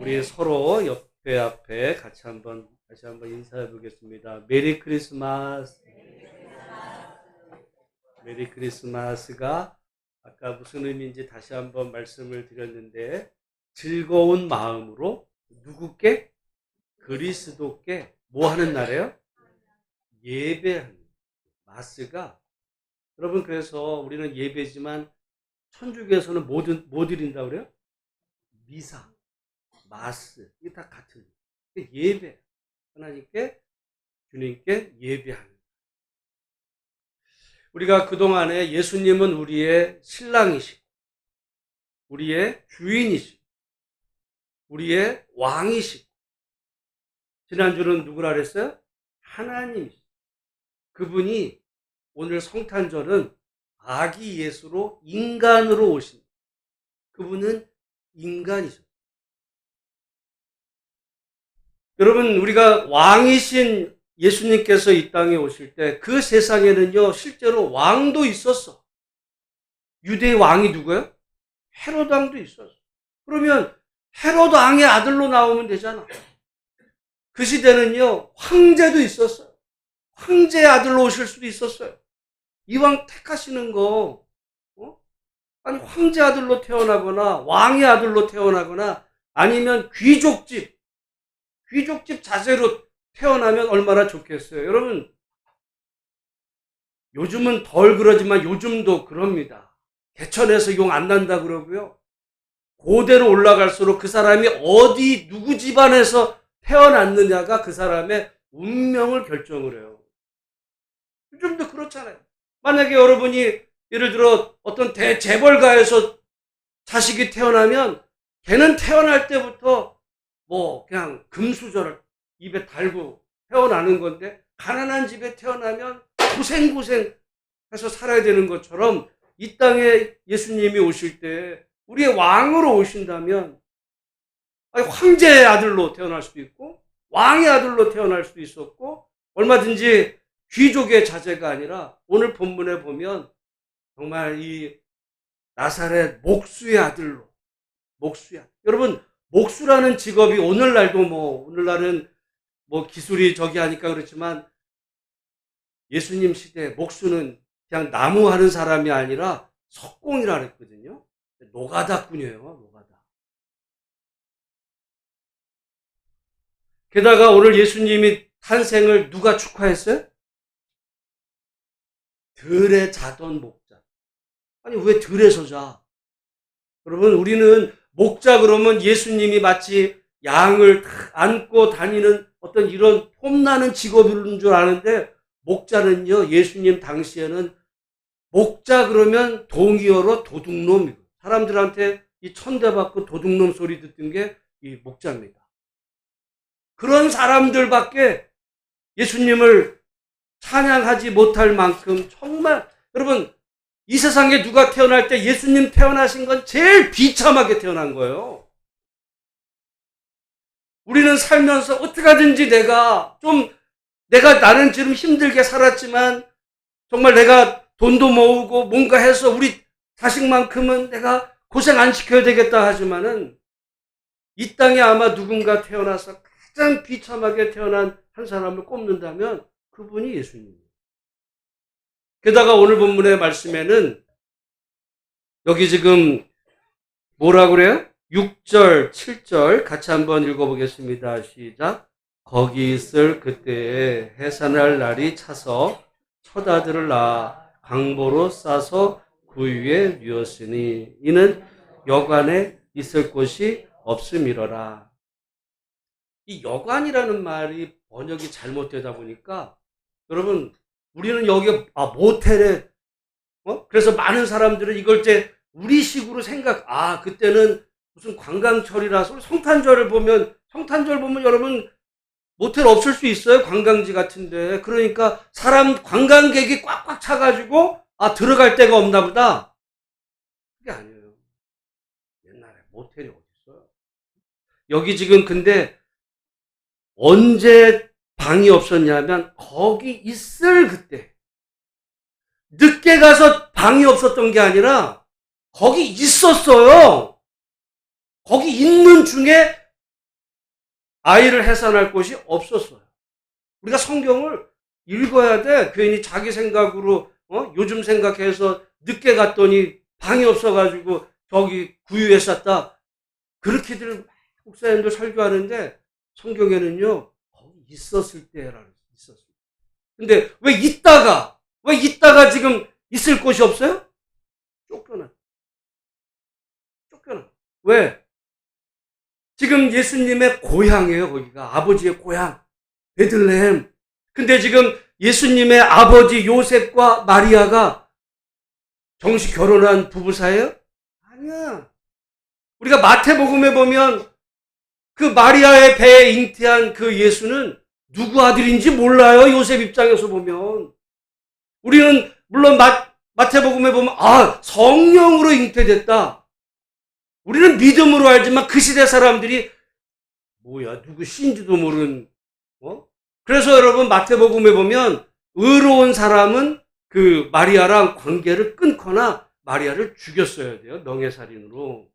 우리 서로 옆에 앞에 같이 다시 한번 인사해 보겠습니다. 메리 크리스마스. 메리 크리스마스가 아까 무슨 의미인지 다시 한번 말씀을 드렸는데, 즐거운 마음으로 누구께? 그리스도께 뭐 하는 날이에요? 예배하는. 마스가, 여러분, 그래서 우리는 예배지만 천주교에서는 뭐 드린다고 그래요? 미사, 마스, 이게 다 같은 예배. 하나님께, 주님께 예배하는. 우리가 그동안에 예수님은 우리의 신랑이시고, 우리의 주인이시고, 우리의 왕이시고, 지난주는 누구라 그랬어요? 하나님이시고, 그분이 오늘 성탄절은 아기 예수로 인간으로 오신, 그분은 인간이셨어요. 여러분, 우리가 왕이신 예수님께서 이 땅에 오실 때 그 세상에는요, 실제로 왕도 있었어. 유대의 왕이 누구예요? 헤로드 왕도 있었어. 그러면 헤로드 왕의 아들로 나오면 되잖아. 그 시대는요, 황제도 있었어요. 황제의 아들로 오실 수도 있었어요. 이왕 택하시는 거, 아니, 황제 아들로 태어나거나 왕의 아들로 태어나거나 아니면 귀족집 자제로 태어나면 얼마나 좋겠어요. 여러분, 요즘은 덜 그러지만 요즘도 그럽니다. 개천에서 용 안 난다 그러고요. 고대로 올라갈수록 그 사람이 어디 누구 집안에서 태어났느냐가 그 사람의 운명을 결정을 해요. 요즘도 그렇잖아요. 만약에 여러분이 예를 들어 어떤 대재벌가에서 자식이 태어나면 걔는 태어날 때부터 뭐 그냥 금수저를 입에 달고 태어나는 건데, 가난한 집에 태어나면 고생 해서 살아야 되는 것처럼 이 땅에 예수님이 오실 때 우리의 왕으로 오신다면, 아니, 황제의 아들로 태어날 수도 있고 왕의 아들로 태어날 수도 있었고, 얼마든지 귀족의 자제가 아니라 오늘 본문에 보면 정말 이 나사렛 목수의 아들로, 여러분, 목수라는 직업이 오늘날도 오늘날은 기술이 저기 하니까 그렇지만, 예수님 시대 목수는 그냥 나무 하는 사람이 아니라 석공이라 그랬거든요. 노가다꾼이에요, 노가다. 게다가 오늘 예수님이 탄생을 누가 축하했어요? 들에 자던 목자. 아니, 왜 들에서 자? 여러분, 우리는 목자 그러면 예수님이 마치 양을 안고 다니는 어떤 이런 폼나는 직업인 줄 아는데, 목자는요, 예수님 당시에는 목자 그러면 동의어로 도둑놈이고, 사람들한테 이 천대받고 도둑놈 소리 듣던 게 이 목자입니다. 그런 사람들밖에 예수님을 찬양하지 못할 만큼, 정말 여러분, 이 세상에 누가 태어날 때 예수님 태어나신 건 제일 비참하게 태어난 거예요. 우리는 살면서 어떻게 하든지 나는 지금 힘들게 살았지만 정말 내가 돈도 모으고 뭔가 해서 우리 자식만큼은 내가 고생 안 시켜야 되겠다 하지만은, 이 땅에 아마 누군가 태어나서 가장 비참하게 태어난 한 사람을 꼽는다면 그분이 예수님이에요. 게다가 오늘 본문의 말씀에는 여기 지금 뭐라고 그래요? 6절, 7절 같이 한번 읽어보겠습니다. 시작. 거기 있을 그때에 해산할 날이 차서 첫 아들을 낳아 강보로 싸서 그 위에 누웠으니 이는 여관에 있을 곳이 없음이러라. 이 여관이라는 말이 번역이 잘못되다 보니까, 여러분, 우리는 여기 모텔에 그래서 많은 사람들은 이걸 이제 우리식으로 그때는 무슨 관광철이라서 성탄절 보면 여러분 모텔 없을 수 있어요. 관광지 같은데. 그러니까 관광객이 꽉꽉 차가지고 들어갈 데가 없나 보다. 그게 아니에요. 옛날에 모텔이 어디 있어요? 여기 지금 근데 언제 방이 없었냐면 거기 있을 그때, 늦게 가서 방이 없었던 게 아니라 거기 있었어요. 거기 있는 중에 아이를 해산할 곳이 없었어요. 우리가 성경을 읽어야 돼. 괜히 자기 생각으로 요즘 생각해서 늦게 갔더니 방이 없어가지고 저기 구유에 쌌다. 그렇게들 목사님도 설교하는데 성경에는요 거기 있었을 때라고 있었어요. 근데 왜 있다가 지금 있을 곳이 없어요? 쫓겨나. 왜? 지금 예수님의 고향이에요. 거기가 아버지의 고향 베들레헴. 근데 지금 예수님의 아버지 요셉과 마리아가 정식 결혼한 부부 사이예요? 아니야. 우리가 마태복음에 보면 그 마리아의 배에 잉태한 그 예수는 누구 아들인지 몰라요. 요셉 입장에서 보면. 우리는 물론 마태복음에 보면 성령으로 잉태됐다. 우리는 믿음으로 알지만 그 시대 사람들이 뭐야 누구 씨인지도 모르는 그래서 여러분 마태복음에 보면 의로운 사람은 그 마리아랑 관계를 끊거나 마리아를 죽였어야 돼요. 명예살인으로.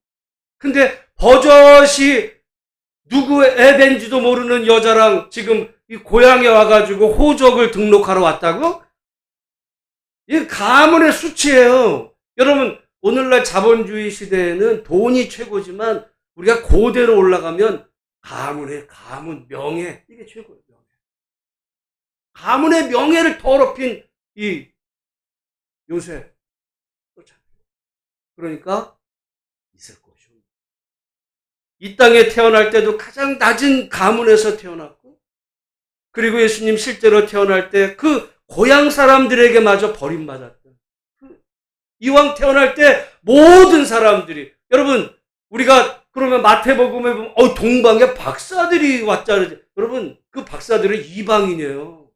근데 버젓이 누구 애벤지도 모르는 여자랑 지금 이 고향에 와가지고 호적을 등록하러 왔다고? 이게 가문의 수치예요. 여러분 오늘날 자본주의 시대에는 돈이 최고지만 우리가 고대로 올라가면 가문 명예 이게 최고예요. 가문의 명예를 더럽힌 이 요셉. 그러니까 있을 것이오. 이 땅에 태어날 때도 가장 낮은 가문에서 태어났고, 그리고 예수님 실제로 태어날 때 그 고향 사람들에게 마저 버림받았던, 이왕 태어날 때 모든 사람들이, 여러분 우리가 그러면 마태복음에 보면 동방에 박사들이 왔잖아요. 여러분 그 박사들은 이방인이에요.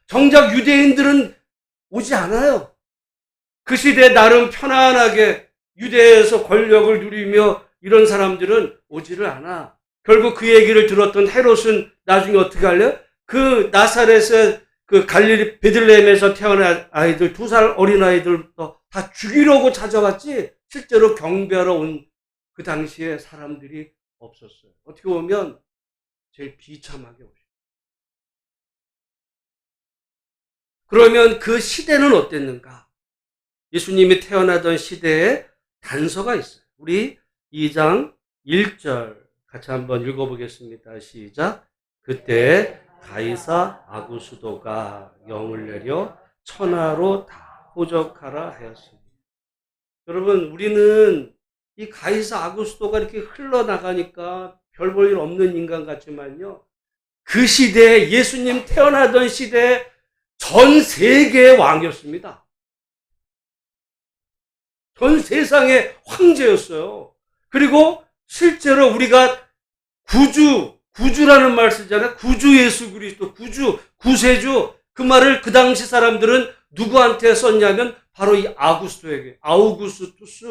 정작 유대인들은 오지 않아요. 그 시대에 나름 편안하게 유대에서 권력을 누리며 이런 사람들은 오지를 않아. 결국 그 얘기를 들었던 헤롯은 나중에 어떻게 할래요? 그 나사렛의 그 갈릴리 베들레헴에서 태어난 아이들, 2살 어린 아이들부터 다 죽이려고 찾아왔지 실제로 경배하러 온 그 당시에 사람들이 없었어요. 어떻게 보면 제일 비참하게 오셨어요. 그러면 그 시대는 어땠는가? 예수님이 태어나던 시대에 단서가 있어요. 우리 2장 1절 같이 한번 읽어보겠습니다. 시작. 그때 가이사 아구수도가 영을 내려 천하로 다 호적하라 하였습니다. 여러분 우리는 이 가이사 아구수도가 이렇게 흘러나가니까 별 볼 일 없는 인간 같지만요. 그 시대에 예수님 태어나던 시대에 전 세계의 왕이었습니다. 전 세상의 황제였어요. 그리고 실제로 우리가 구주라는 말 쓰잖아요. 구주 예수 그리스도, 구세주. 그 말을 그 당시 사람들은 누구한테 썼냐면 바로 이 아우구스투스.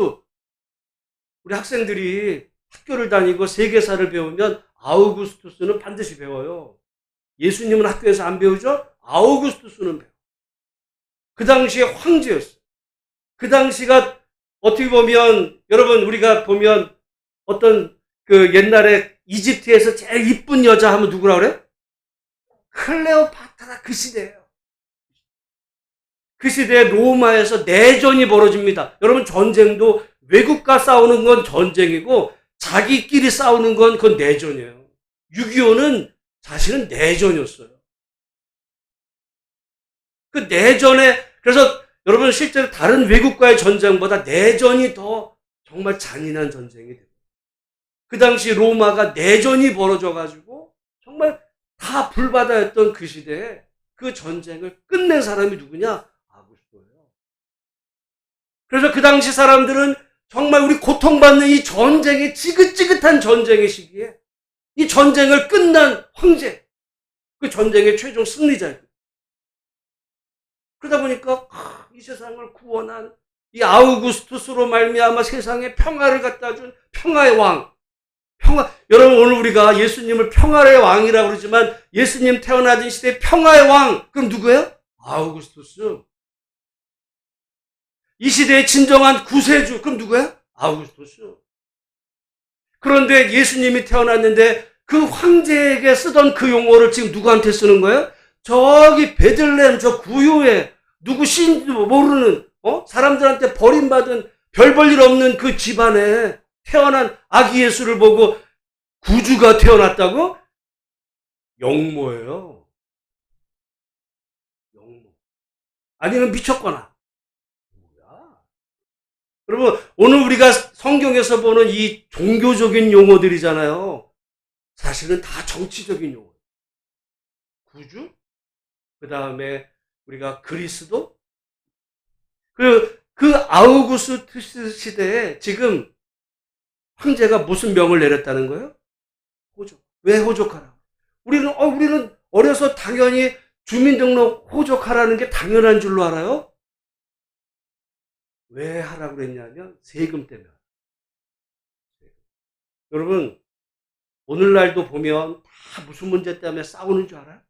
우리 학생들이 학교를 다니고 세계사를 배우면 아우구스투스는 반드시 배워요. 예수님은 학교에서 안 배우죠? 아우구스투스는 배워. 그 당시에 황제였어요. 그 당시가 어떻게 보면 여러분 우리가 보면 어떤 그 옛날에 이집트에서 제일 이쁜 여자 하면 누구라 그래? 클레오파트라. 그 시대예요. 그 시대에 로마에서 내전이 벌어집니다. 여러분 전쟁도 외국과 싸우는 건 전쟁이고 자기끼리 싸우는 건 그건 내전이에요. 6.25는 사실은 내전이었어요. 그 내전에 그래서 여러분 실제로 다른 외국과의 전쟁보다 내전이 더 정말 잔인한 전쟁이 됩니다. 그 당시 로마가 내전이 벌어져가지고 정말 다 불바다였던 그 시대에 그 전쟁을 끝낸 사람이 누구냐? 아구스토예요. 그래서 그 당시 사람들은 정말 우리 고통받는 이 전쟁의 지긋지긋한 전쟁의 시기에 이 전쟁을 끝난 황제, 그 전쟁의 최종 승리자예요. 그러다 보니까 이 세상을 구원한 이 아우구스투스로 말미암아 세상에 평화를 갖다 준 평화의 왕. 여러분 오늘 우리가 예수님을 평화의 왕이라고 그러지만 예수님 태어나던 시대의 평화의 왕. 그럼 누구예요? 아우구스투스. 이 시대의 진정한 구세주. 그럼 누구예요? 아우구스투스. 그런데 예수님이 태어났는데 그 황제에게 쓰던 그 용어를 지금 누구한테 쓰는 거예요? 저기 베들레헴 저 구유에 누구 신지도 모르는 사람들한테 버림받은 별 볼 일 없는 그 집안에 태어난 아기 예수를 보고 구주가 태어났다고? 영모예요. 영모. 아니면 미쳤거나. 뭐야? 여러분, 오늘 우리가 성경에서 보는 이 종교적인 용어들이잖아요. 사실은 다 정치적인 용어. 구주? 그 다음에 우리가 그리스도? 그 아우구스투스 시대에 지금 황제가 무슨 명을 내렸다는 거예요? 호족. 왜 호족하라? 우리는 어려서 당연히 주민등록 호족하라는 게 당연한 줄로 알아요? 왜 하라고 그랬냐면 세금 때문에. 여러분, 오늘날도 보면 다 무슨 문제 때문에 싸우는 줄 알아요?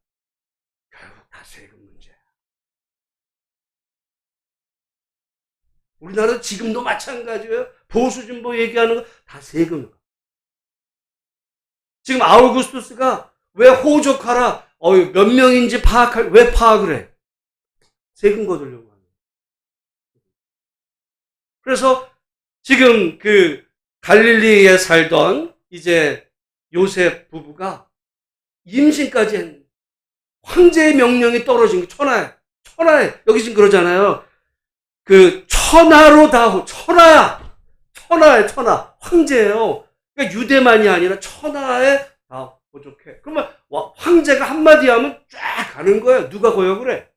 결국 다 세금 문제야. 우리나라도 지금도 마찬가지예요. 보수진보 얘기하는 거 다 세금. 지금 아우구스투스가 왜 호족하라? 몇 명인지 왜 파악을 해? 세금 거두려고 하는. 그래서 지금 그 갈릴리에 살던 이제 요셉 부부가 임신까지 했는데 황제의 명령이 떨어진 게 천하에 여기 지금 그러잖아요. 그 천하로 다 천하 황제예요. 그러니까 유대만이 아니라 천하에 다 호족해. 그러면 황제가 한마디 하면 쫙 가는 거예요. 누가 거역을 해?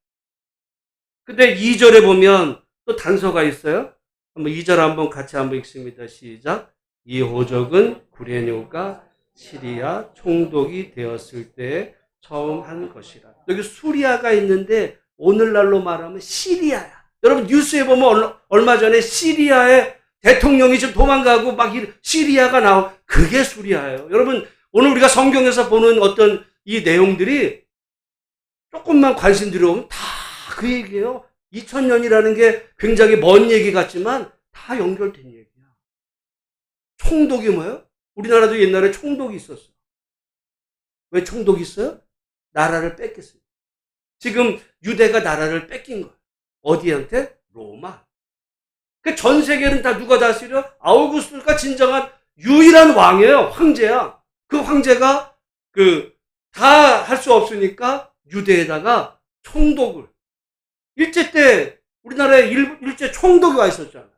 근데 2절에 보면 또 단서가 있어요. 한번 2절 한번 같이 한번 읽습니다. 시작. 이 호족은 구레뇨가 시리아 총독이 되었을 때 처음 한 것이라. 여기 수리아가 있는데 오늘날로 말하면 시리아야. 여러분 뉴스에 보면 얼마 전에 시리아의 대통령이 지금 도망가고 막 시리아가 나오. 그게 수리아예요. 여러분 오늘 우리가 성경에서 보는 어떤 이 내용들이 조금만 관심 들여오면 다 그 얘기예요. 2000년이라는 게 굉장히 먼 얘기 같지만 다 연결된 얘기야. 총독이 뭐예요? 우리나라도 옛날에 총독이 있었어. 왜 총독이 있어요? 나라를 뺏겼어요. 지금 유대가 나라를 뺏긴 거예요. 어디한테? 로마. 그 전 세계는 다 누가 다스려? 아우구스투스가 진정한 유일한 왕이에요. 황제야. 그 황제가 다 할 수 없으니까 유대에다가 총독을. 일제 때 우리나라에 일제 총독이 와 있었잖아요.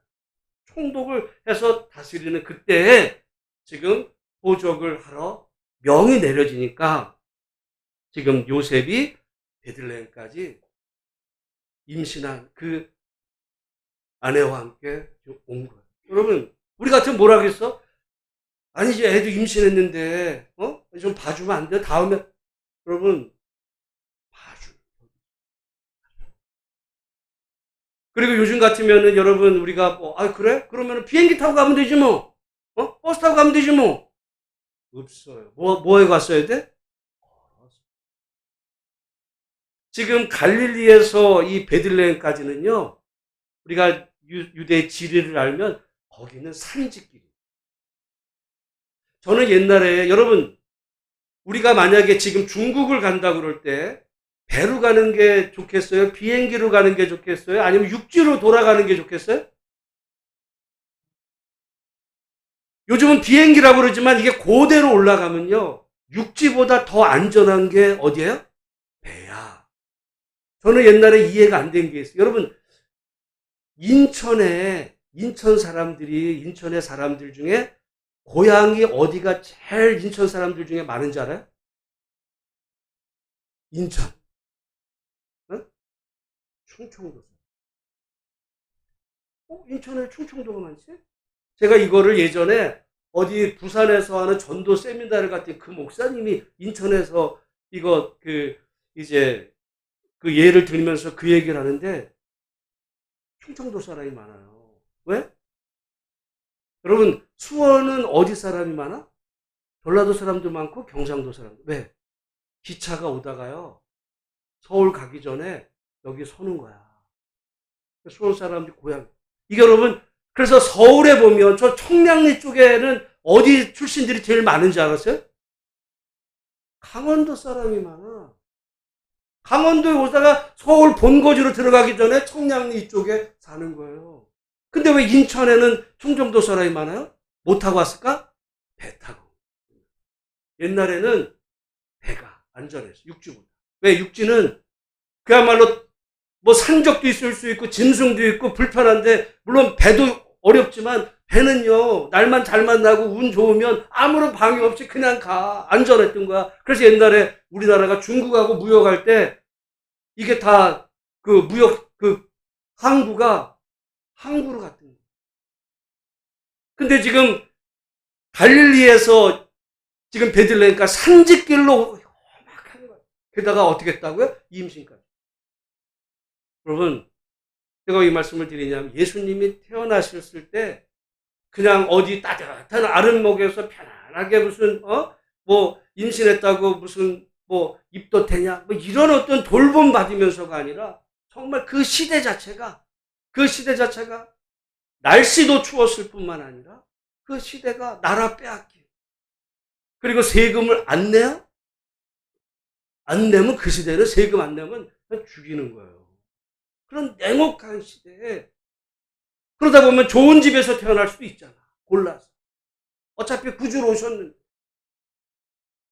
총독을 해서 다스리는 그때에 지금 호족을 하러 명이 내려지니까 지금 요셉이 베들레헴까지 임신한 그 아내와 함께 온 거예요. 여러분, 우리 같으면 뭐라 그랬어? 아니지, 애도 임신했는데, 좀 봐주면 안 돼? 다음에, 여러분, 봐줘. 그리고 요즘 같으면은 여러분, 우리가 그래? 그러면 비행기 타고 가면 되지 뭐. 버스 타고 가면 되지 뭐. 없어요. 뭐에 갔어야 돼? 지금 갈릴리에서 이 베들레헴까지는요, 우리가 유대 지리를 알면 거기는 산지길. 저는 옛날에 여러분 우리가 만약에 지금 중국을 간다 그럴 때 배로 가는 게 좋겠어요? 비행기로 가는 게 좋겠어요? 아니면 육지로 돌아가는 게 좋겠어요? 요즘은 비행기라고 그러지만 이게 고대로 올라가면요 육지보다 더 안전한 게 어디예요? 배야. 저는 옛날에 이해가 안 된 게 있어요. 여러분 인천의 사람들 중에 고향이 어디가 제일 인천 사람들 중에 많은지 알아요? 인천. 충청도. 인천에 충청도가 많지? 제가 이거를 예전에 어디 부산에서 하는 전도 세미나를 갔더니 그 목사님이 인천에서 이거 이제 그 예를 들면서 그 얘기를 하는데 충청도 사람이 많아요. 왜? 여러분 수원은 어디 사람이 많아? 전라도 사람도 많고 경상도 사람도. 왜? 기차가 오다가요 서울 가기 전에 여기 서는 거야. 수원 사람들이 고향. 이게 여러분 그래서 서울에 보면 저 청량리 쪽에는 어디 출신들이 제일 많은지 알았어요? 강원도 사람이 많아. 강원도에 오다가 서울 본거지로 들어가기 전에 청량리 이쪽에 사는 거예요. 근데 왜 인천에는 충청도 사람이 많아요? 못 타고 왔을까? 배 타고. 옛날에는 배가 안전했어. 육지보다. 왜? 육지는 그야말로 뭐 산적도 있을 수 있고 짐승도 있고 불편한데, 물론 배도 어렵지만 배는요, 날만 잘 만나고 운 좋으면 아무런 방해 없이 그냥 가. 안전했던 거야. 그래서 옛날에 우리나라가 중국하고 무역할 때 이게 다 그 무역 항구가 항구로 갔던 거야. 근데 지금 갈릴리에서 지금 베들레헴가 산지길로 험악한 거야. 게다가 어떻게 했다고요? 임신까지. 여러분, 제가 이 말씀을 드리냐면, 예수님이 태어나셨을 때 그냥 어디 따뜻한 아랫목에서 편안하게 무슨 뭐 임신했다고 무슨 뭐 입도 되냐 뭐 이런 어떤 돌봄 받으면서가 아니라, 정말 그 시대 자체가 날씨도 추웠을 뿐만 아니라 그 시대가 나라 빼앗기, 그리고 세금을 안 내요? 안 내면, 그 시대는 세금 안 내면 그냥 죽이는 거예요. 그런 냉혹한 시대에, 그러다 보면 좋은 집에서 태어날 수도 있잖아. 골라서. 어차피 구주로 오셨는데.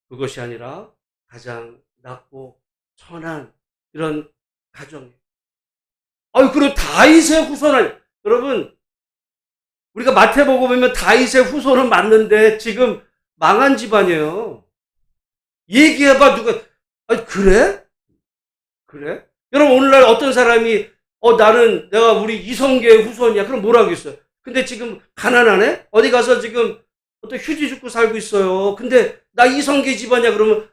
그것이 아니라 가장 낮고 천한 이런 가정에. 그리고 다윗의 후손을, 여러분, 우리가 마태복음 보면 다윗의 후손은 맞는데 지금 망한 집안이에요. 얘기해봐, 누가. 그래? 여러분, 오늘날 어떤 사람이 내가 우리 이성계의 후손이야. 그럼 뭐라고 했어요? 근데 지금 가난하네? 어디 가서 지금 어떤 휴지 줍고 살고 있어요. 근데 나 이성계 집안이야. 그러면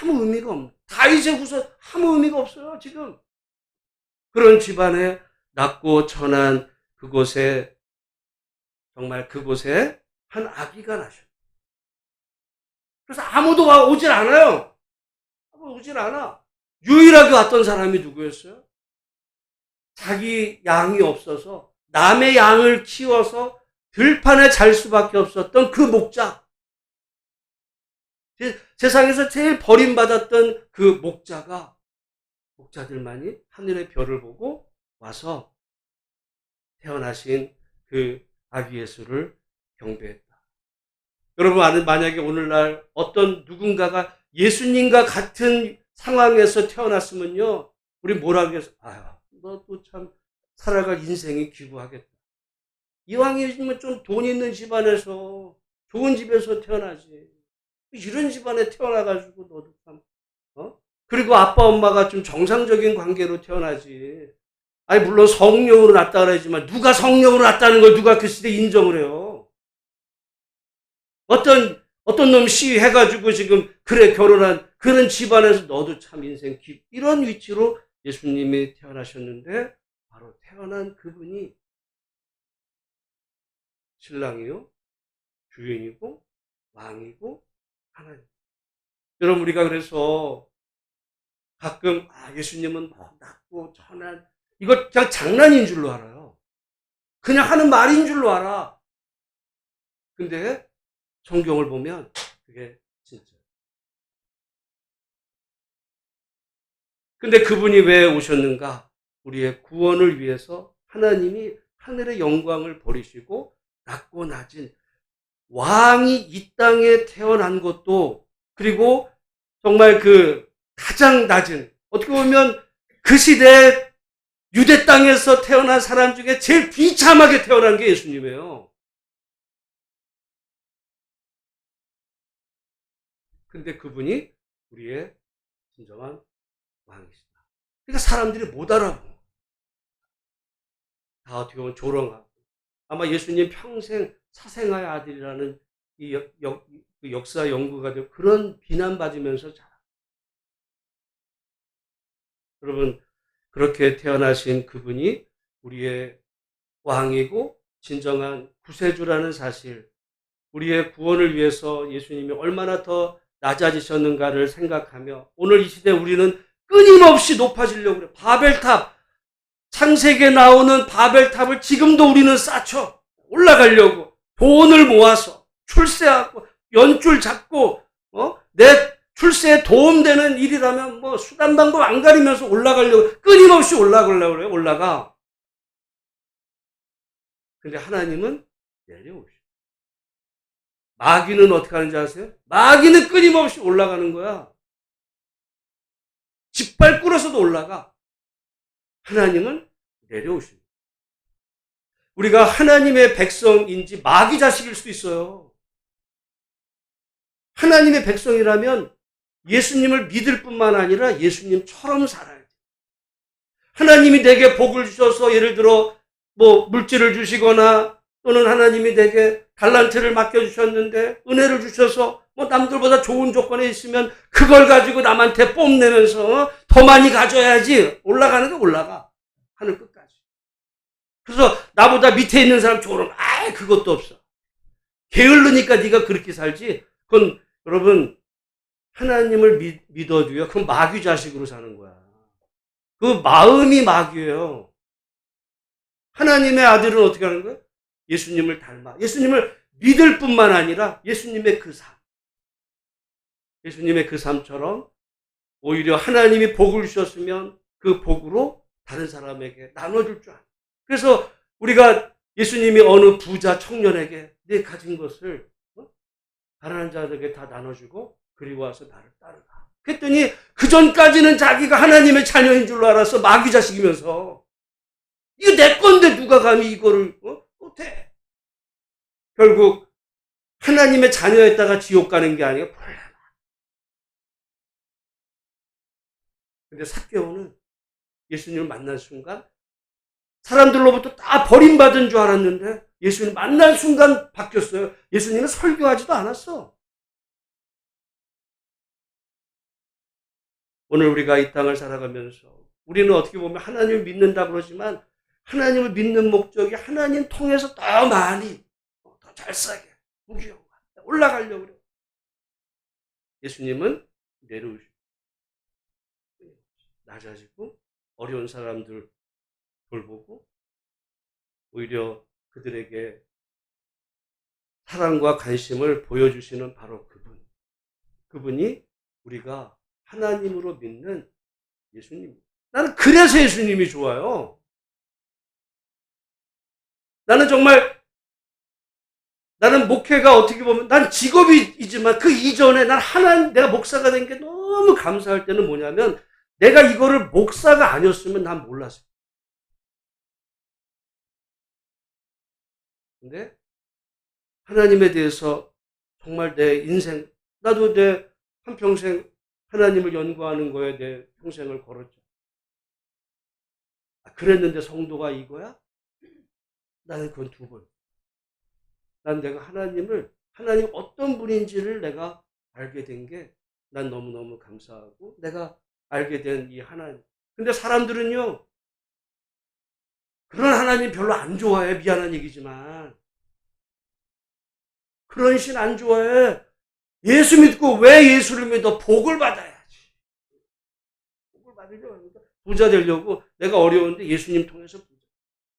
아무 의미가 없네. 다윗의 후손 아무 의미가 없어요. 지금 그런 집안에 낮고 천한 그곳에, 정말 그곳에 한 아기가 나셨어요. 그래서 아무도 오질 않아요. 오질 않아. 유일하게 왔던 사람이 누구였어요? 자기 양이 없어서 남의 양을 키워서 들판에 잘 수밖에 없었던 그 목자. 세상에서 제일 버림받았던 그 목자들만이 하늘의 별을 보고 와서 태어나신 그 아기 예수를 경배했다. 여러분, 만약에 오늘날 어떤 누군가가 예수님과 같은 상황에서 태어났으면요, 우리 뭐라 그래서, 너도 참 살아갈 인생이 기구하겠다. 이왕이면 좀 돈 있는 집안에서, 좋은 집에서 태어나지. 이런 집안에 태어나가지고 너도 참, 그리고 아빠 엄마가 좀 정상적인 관계로 태어나지. 물론 성령으로 낳았다 그러지만, 누가 성령으로 낳았다는 걸 누가 그 시대에 인정을 해요? 어떤 놈 시위해가지고 지금 그래 결혼한 그런 집안에서 너도 참 인생 이런 위치로 예수님이 태어나셨는데, 바로 태어난 그분이 신랑이요, 주인이고 왕이고 하나님. 여러분, 우리가 그래서 가끔 예수님은 낮고 천한, 이거 그냥 장난인 줄로 알아요. 그냥 하는 말인 줄로 알아. 근데 성경을 보면 그게 진짜. 근데 그분이 왜 오셨는가? 우리의 구원을 위해서 하나님이 하늘의 영광을 버리시고 낮고 낮은 왕이 이 땅에 태어난 것도, 그리고 정말 그 가장 낮은, 어떻게 보면 그 시대에 유대 땅에서 태어난 사람 중에 제일 비참하게 태어난 게 예수님이에요. 근데 그분이 우리의 진정한 왕이시다. 그러니까 사람들이 못 알아보고, 다 어떻게 보면 조롱하고, 아마 예수님 평생 사생아의 아들이라는 이 역사 연구가 되고 그런 비난받으면서 자라. 여러분, 그렇게 태어나신 그분이 우리의 왕이고 진정한 구세주라는 사실, 우리의 구원을 위해서 예수님이 얼마나 더 낮아지셨는가를 생각하며, 오늘 이 시대에 우리는 끊임없이 높아지려고 그래요. 바벨탑, 창세기에 나오는 바벨탑을 지금도 우리는 쌓죠. 올라가려고 돈을 모아서 출세하고 연줄 잡고 내 출세에 도움되는 일이라면 뭐 수단 방법 안 가리면서 올라가려고 끊임없이 올라가려고 그래요. 올라가. 근데 하나님은 내려오셔. 마귀는 어떻게 하는지 아세요? 마귀는 끊임없이 올라가는 거야. 짓발 꿇어서도 올라가. 하나님은 내려오십니다. 우리가 하나님의 백성인지 마귀 자식일 수도 있어요. 하나님의 백성이라면 예수님을 믿을 뿐만 아니라 예수님처럼 살아야 돼. 하나님이 내게 복을 주셔서 예를 들어 뭐 물질을 주시거나 또는 하나님이 내게 달란트를 맡겨주셨는데 은혜를 주셔서 뭐 남들보다 좋은 조건에 있으면 그걸 가지고 남한테 뽐내면서 더 많이 가져야지. 올라가는 게 올라가. 하늘 끝까지. 그래서 나보다 밑에 있는 사람 좋으면 그것도 없어. 게을르니까 네가 그렇게 살지. 그건 여러분 하나님을 믿어도요. 그건 마귀 자식으로 사는 거야. 그 마음이 마귀예요. 하나님의 아들은 어떻게 하는 거예요? 예수님을 닮아. 예수님을 믿을 뿐만 아니라 예수님의 그 삶. 예수님의 그 삶처럼 오히려 하나님이 복을 주셨으면 그 복으로 다른 사람에게 나눠줄 줄 알아. 그래서 우리가 예수님이 어느 부자 청년에게 네 가진 것을 가난한 자들에게 다 나눠주고 그리고 와서 나를 따르라. 그랬더니 그 전까지는 자기가 하나님의 자녀인 줄로 알아서 마귀 자식이면서 이거 내 건데 누가 감히 이거를 못해. 결국 하나님의 자녀였다가 지옥 가는 게 아니라 몰라. 근데 삭개오는 예수님을 만난 순간 사람들로부터 다 버림받은 줄 알았는데 예수님 만난 순간 바뀌었어요. 예수님은 설교하지도 않았어. 오늘 우리가 이 땅을 살아가면서 우리는 어떻게 보면 하나님을 믿는다 그러지만 하나님을 믿는 목적이 하나님 통해서 더 많이 더 잘 싸게 부귀영화 올라가려고 그래요. 예수님은 내려오시고 낮아지고 어려운 사람들 돌보고 오히려 그들에게 사랑과 관심을 보여주시는 바로 그분이 우리가 하나님으로 믿는 예수님. 나는 그래서 예수님이 좋아요. 나는 목회가 어떻게 보면 난 직업이지만 그 이전에 내가 목사가 된 게 너무 감사할 때는 뭐냐면 내가 이거를 목사가 아니었으면 난 몰랐어요. 근데 하나님에 대해서 정말 내 인생, 나도 내 한평생 하나님을 연구하는 거에 내 평생을 걸었죠. 그랬는데 성도가 이거야? 나는 그건 두 번. 난 내가 하나님 어떤 분인지를 내가 알게 된 게 난 너무너무 감사하고 내가 알게 된 이 하나님. 근데 사람들은요, 그런 하나님 별로 안 좋아해. 미안한 얘기지만. 그런 신 안 좋아해. 예수 믿고 왜 예수를 믿어? 복을 받아야지. 복을 받으려고 합니다. 부자 되려고 내가 어려운데 예수님 통해서 부자.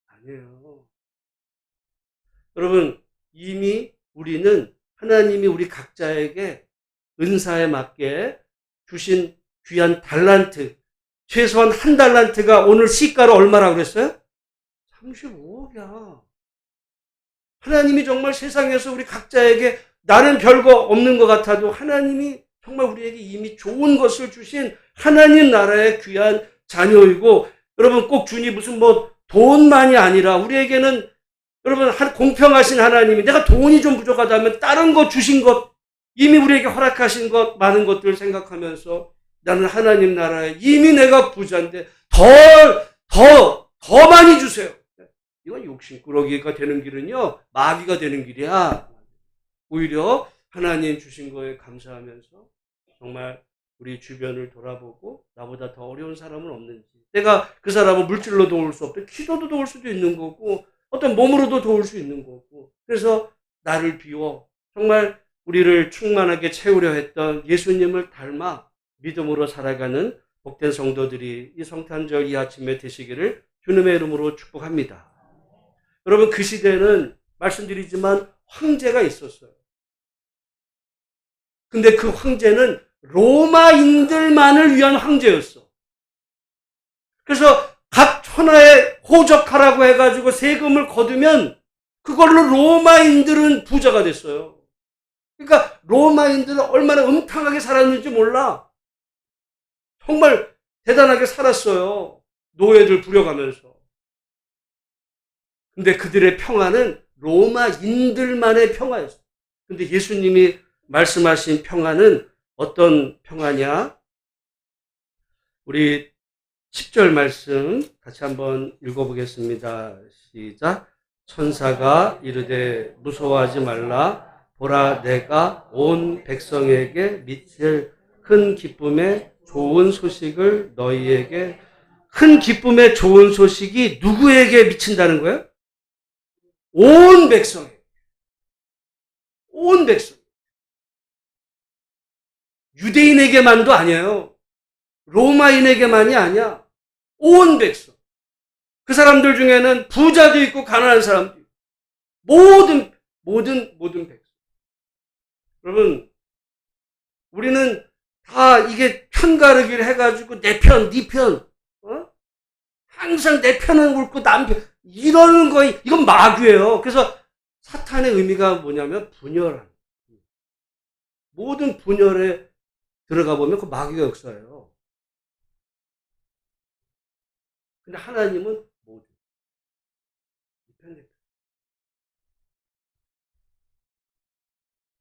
아니에요. 여러분, 이미 우리는 하나님이 우리 각자에게 은사에 맞게 주신 귀한 달란트, 최소한 한 달란트가 오늘 시가로 얼마라고 그랬어요? 35억이야. 하나님이 정말 세상에서 우리 각자에게 나는 별거 없는 것 같아도 하나님이 정말 우리에게 이미 좋은 것을 주신 하나님 나라의 귀한 자녀이고 여러분 꼭 주니 무슨 뭐 돈만이 아니라 우리에게는 여러분 공평하신 하나님이 내가 돈이 좀 부족하다면 다른 거 주신 것 이미 우리에게 허락하신 것 많은 것들을 생각하면서 나는 하나님 나라에 이미 내가 부자인데 더 많이 주세요. 이건 욕심꾸러기가 되는 길은요 마귀가 되는 길이야. 오히려 하나님 주신 거에 감사하면서 정말 우리 주변을 돌아보고 나보다 더 어려운 사람은 없는지 내가 그 사람을 물질로 도울 수 없고 기도도 도울 수도 있는 거고 어떤 몸으로도 도울 수 있는 거고 그래서 나를 비워 정말 우리를 충만하게 채우려 했던 예수님을 닮아 믿음으로 살아가는 복된 성도들이 이 성탄절 이 아침에 되시기를 주님의 이름으로 축복합니다. 여러분, 그 시대에는 말씀드리지만 황제가 있었어요. 근데 그 황제는 로마인들만을 위한 황제였어. 그래서 각 천하에 호적하라고 해가지고 세금을 거두면 그걸로 로마인들은 부자가 됐어요. 그러니까 로마인들은 얼마나 음탕하게 살았는지 몰라. 정말 대단하게 살았어요. 노예들 부려가면서. 근데 그들의 평화는 로마인들만의 평화였어요. 근데 예수님이 말씀하신 평화는 어떤 평화냐? 우리 10절 말씀 같이 한번 읽어보겠습니다. 시작. 천사가 이르되 무서워하지 말라. 보라, 내가 온 백성에게 미칠 큰 기쁨의 좋은 소식을 너희에게. 큰 기쁨의 좋은 소식이 누구에게 미친다는 거예요? 온 백성에게. 온 백성. 유대인에게만도 아니에요. 로마인에게만이 아니야. 온 백성. 그 사람들 중에는 부자도 있고 가난한 사람도 있고 모든 백성. 여러분, 우리는 다 이게 편가르기를 해가지고 내 편, 네 편, 항상 내 편은 옳고 남 편, 이러는 거, 이건 마귀예요. 그래서 사탄의 의미가 뭐냐면 분열하는. 모든 분열에 들어가 보면 그 마귀가 역사예요. 근데 하나님은 모두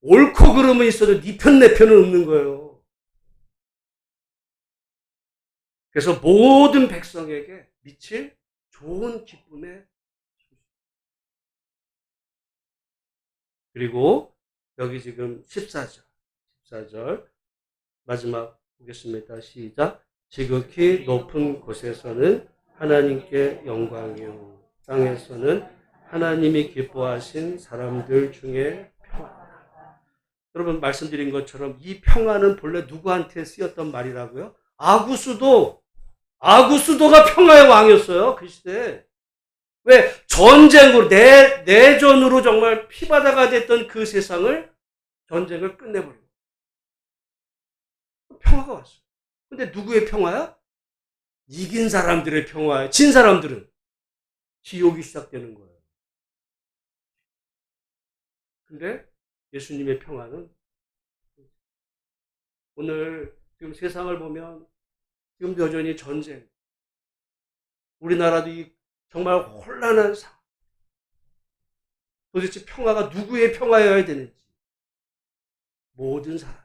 옳고 그름은 있어도 네 편, 내 편은 없는 거예요. 그래서 모든 백성에게 미칠 좋은 기쁨의 소식. 그리고 여기 지금 14절 마지막 보겠습니다. 시작. 지극히 높은 곳에서는 하나님께 영광이요, 땅에서는 하나님이 기뻐하신 사람들 중에 평화. 여러분, 말씀드린 것처럼 이 평화는 본래 누구한테 쓰였던 말이라고요? 아구수도가 평화의 왕이었어요. 그 시대에. 왜? 전쟁으로, 내전으로 정말 피바다가 됐던 그 세상을, 전쟁을 끝내버리고 평화가 왔어요. 근데 누구의 평화야? 이긴 사람들의 평화야. 진 사람들은 지옥이 시작되는 거예요. 근데 예수님의 평화는, 오늘 지금 세상을 보면 지금도 여전히 전쟁, 우리나라도 정말 혼란한 상황. 도대체 평화가 누구의 평화여야 되는지. 모든 사람.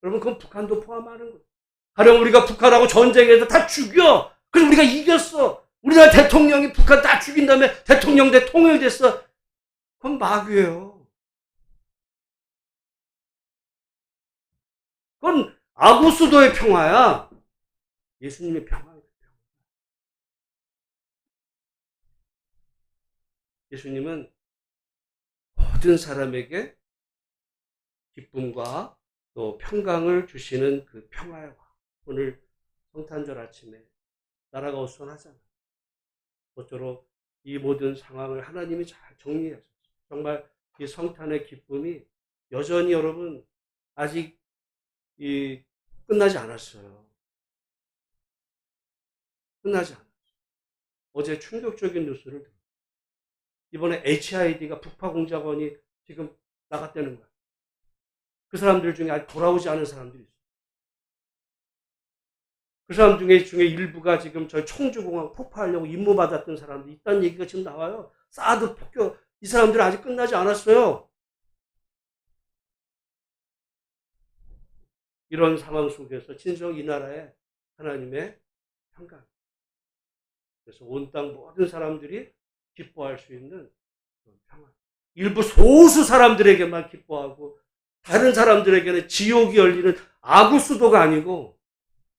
여러분, 그건 북한도 포함하는 거예요. 가령 우리가 북한하고 전쟁에서 다 죽여. 그래서 우리가 이겼어. 우리나라 대통령이 북한 다 죽인 다음에 대통령 통일됐어. 그건 마귀예요. 그건 아구수도의 평화야. 예수님의 평화예요. 예수님은 모든 사람에게 기쁨과 또 평강을 주시는 그 평화의 왕. 오늘 성탄절 아침에 나라가 어수선하잖아요. 모쪼록 이 모든 상황을 하나님이 잘 정리하셨어요. 정말 이 성탄의 기쁨이 여전히 여러분 아직 끝나지 않았어요. 끝나지 않았어요. 어제 충격적인 뉴스를 들었어요. 이번에 HID가 북파공작원이 지금 나갔다는 거야. 그 사람들 중에 아직 돌아오지 않은 사람들이 있어요. 그 사람 중에 일부가 지금 저희 청주공항 폭파하려고 임무받았던 사람들이 있다는 얘기가 지금 나와요. 사드 폭격, 이 사람들은 아직 끝나지 않았어요. 이런 상황 속에서 진정 이 나라에 하나님의 평강. 그래서 온 땅 모든 사람들이 기뻐할 수 있는 그런 평화. 일부 소수 사람들에게만 기뻐하고 다른 사람들에게는 지옥이 열리는 아구수도가 아니고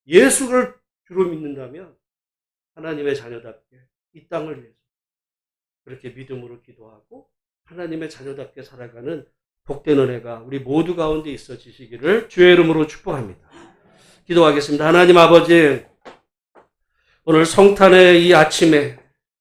예수를 주로 믿는다면 하나님의 자녀답게 이 땅을 위해서 그렇게 믿음으로 기도하고 하나님의 자녀답게 살아가는 복된 은혜가 우리 모두 가운데 있어지시기를 주의 이름으로 축복합니다. 기도하겠습니다. 하나님 아버지, 오늘 성탄의 이 아침에